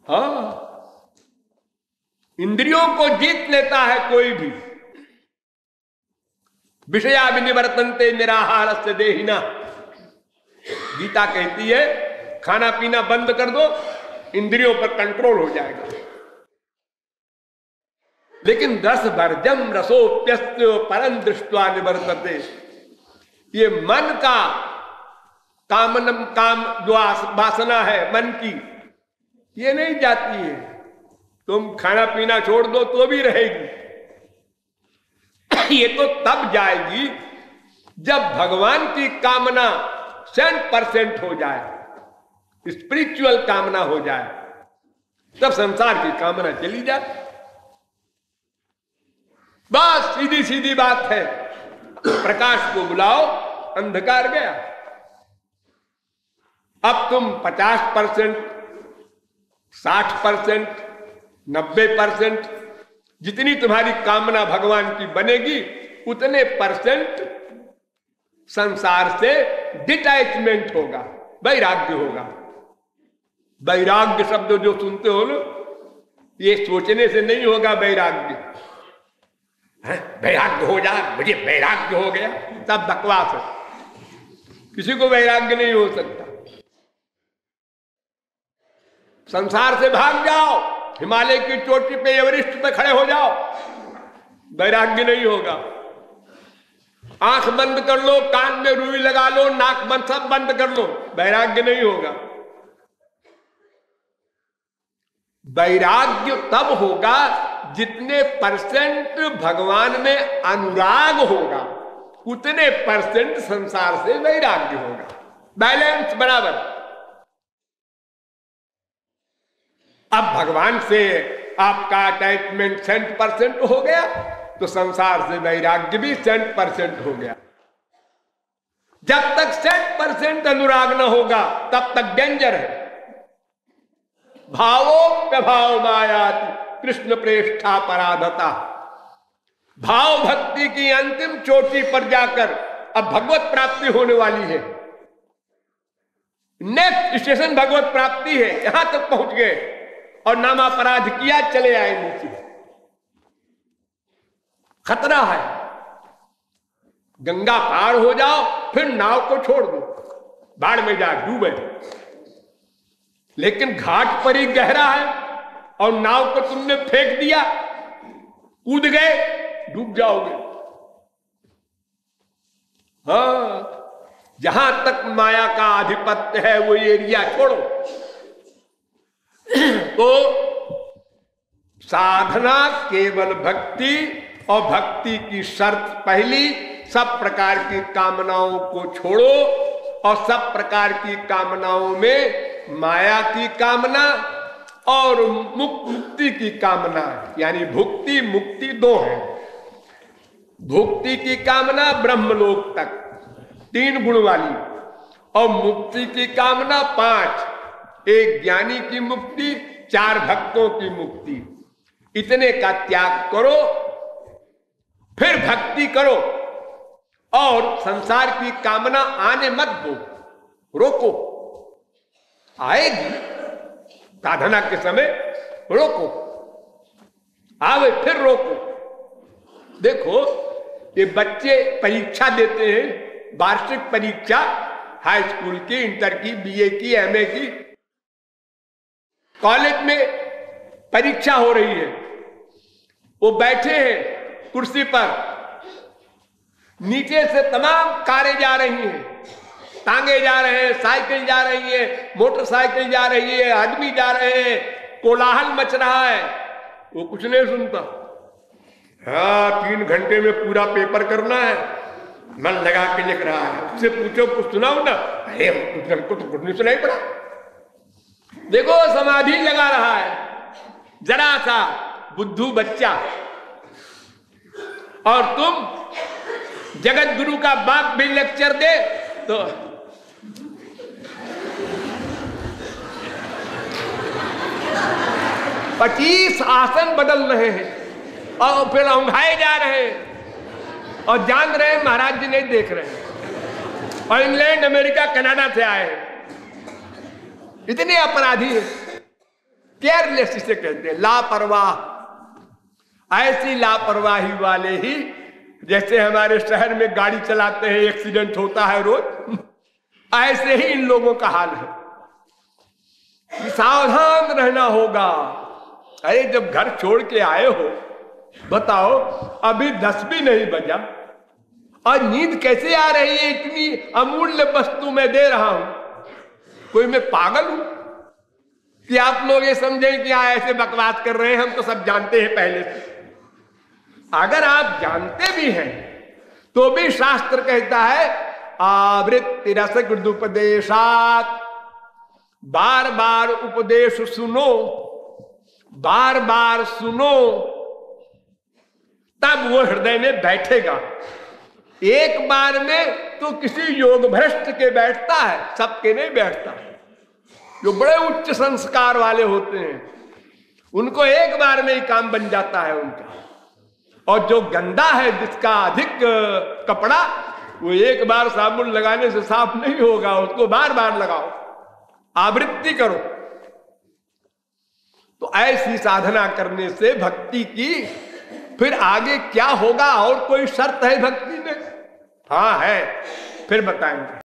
हाँ, इंद्रियों को जीत लेता है कोई भी। विषया विनिवर्तन्ते निराहारस्य देहिना, गीता कहती है खाना पीना बंद कर दो, इंद्रियों पर कंट्रोल हो जाएगा। लेकिन रस वर्जम रसोप्यस्य परम दृष्ट्वा निवर्तते, ये मन का काम जो वासना है मन की, ये नहीं जाती है। तुम खाना पीना छोड़ दो तो भी रहेगी। ये तो तब जाएगी जब भगवान की कामना 100% हो जाए, स्पिरिचुअल कामना हो जाए, तब संसार की कामना चली जाए। बस सीधी सीधी बात है। प्रकाश को बुलाओ, अंधकार गया। अब तुम 50%, 60%, 90%, जितनी तुम्हारी कामना भगवान की बनेगी, उतने परसेंट संसार से डिटैचमेंट होगा, वैराग्य होगा। वैराग्य शब्द जो सुनते हो लो, ये सोचने से नहीं होगा वैराग्य। वैराग्य हो जाए, मुझे वैराग्य हो गया, तब बकवास है। किसी को वैराग्य नहीं हो सकता। संसार से भाग जाओ, हिमालय की चोटी पे एवरेस्ट पे खड़े हो जाओ, वैराग्य नहीं होगा। आंख बंद कर लो, कान में रुई लगा लो, नाक बंद, सब बंद कर लो, वैराग्य नहीं होगा। वैराग्य तब होगा जितने परसेंट भगवान में अनुराग होगा, उतने परसेंट संसार से वैराग्य होगा। बैलेंस बराबर। अब भगवान से आपका अटैचमेंट 100% हो गया, तो संसार से वैराग्य भी 100% हो गया। जब तक 100% अनुराग न होगा, तब तक डेंजर है। भावोप्यभाव मायाति कृष्ण प्रेष्ठा पराधता। भाव भक्ति की अंतिम चोटी पर जाकर अब भगवत प्राप्ति होने वाली है। नेक्स्ट स्टेशन भगवत प्राप्ति है। यहां तक पहुंच गए और नामापराध किया, चले आए नीचे। खतरा है। गंगा पार हो जाओ, फिर नाव को छोड़ दो, बाढ़ में जा डूबे। लेकिन घाट पर ही गहरा है और नाव को तुमने फेंक दिया, कूद गए, डूब जाओगे। हाँ, जहां तक माया का आधिपत्य है वो एरिया छोड़ो। तो साधना केवल भक्ति, और भक्ति की शर्त पहली, सब प्रकार की कामनाओं को छोड़ो। और सब प्रकार की कामनाओं में माया की कामना और मुक्ति की कामना, यानी भुक्ति मुक्ति दो है। भुक्ति की कामना ब्रह्मलोक तक 3 गुण वाली, और मुक्ति की कामना 5, 1 ज्ञानी की मुक्ति, 4 भक्तों की मुक्ति। इतने का त्याग करो, फिर भक्ति करो, और संसार की कामना आने मत दो, रोको। आएगी साधना के समय, रोको, आवे फिर रोको। देखो, ये बच्चे परीक्षा देते हैं, वार्षिक परीक्षा, हाई स्कूल की, इंटर की, बीए की, एमए की। कॉलेज में परीक्षा हो रही है, वो बैठे हैं कुर्सी पर, नीचे से तमाम कारें जा रही हैं, टांगे जा रहे हैं, साइकिल जा रही है, मोटरसाइकिल जा रही है, आदमी जा रहे हैं, कोलाहल मच रहा है। वो कुछ नहीं सुनता। हाँ, 3 घंटे में पूरा पेपर करना है, मन लगा के लिख रहा है। उससे पूछो, कुछ सुनाओ ना, अरे हमको तो कुछ नहीं सुनाई पड़ा। देखो, समाधि लगा रहा है जरा सा बुद्धू बच्चा, और तुम जगत गुरु का बाप भी लेक्चर दे तो 25 आसन बदल रहे हैं और फिर औंघाए जा रहे हैं और जान रहे हैं महाराज जी नहीं देख रहे हैं, और इंग्लैंड, अमेरिका, कनाडा से आए हैं। इतने अपराधी हैं। केयरलेस इसे कहते हैं, लापरवाह। ऐसी लापरवाही वाले ही, जैसे हमारे शहर में गाड़ी चलाते हैं एक्सीडेंट होता है रोज, ऐसे ही इन लोगों का हाल है। सावधान रहना होगा। अरे जब घर छोड़ के आए हो, बताओ अभी 10 भी नहीं बजा और नींद कैसे आ रही है? इतनी अमूल्य वस्तु मैं दे रहा हूं, कोई मैं पागल हूं कि आप लोग ये समझें कि ऐसे बकवास कर रहे हैं? हम तो सब जानते हैं पहले से। अगर आप जानते भी हैं तो भी शास्त्र कहता है आवृत्ति रसगुदुपदेशात, बार बार उपदेश सुनो, बार बार सुनो, तब वो हृदय में बैठेगा। एक बार में तो किसी योग भ्रष्ट के बैठता है, सबके नहीं बैठता। जो बड़े उच्च संस्कार वाले होते हैं उनको एक बार में ही काम बन जाता है उनका। और जो गंदा है, जिसका अधिक कपड़ा, वो एक बार साबुन लगाने से साफ नहीं होगा, उसको बार बार लगाओ, आवृत्ति करो। तो ऐसी साधना करने से भक्ति की फिर आगे क्या होगा? और कोई शर्त है भक्ति में? हाँ है, फिर बताएंगे।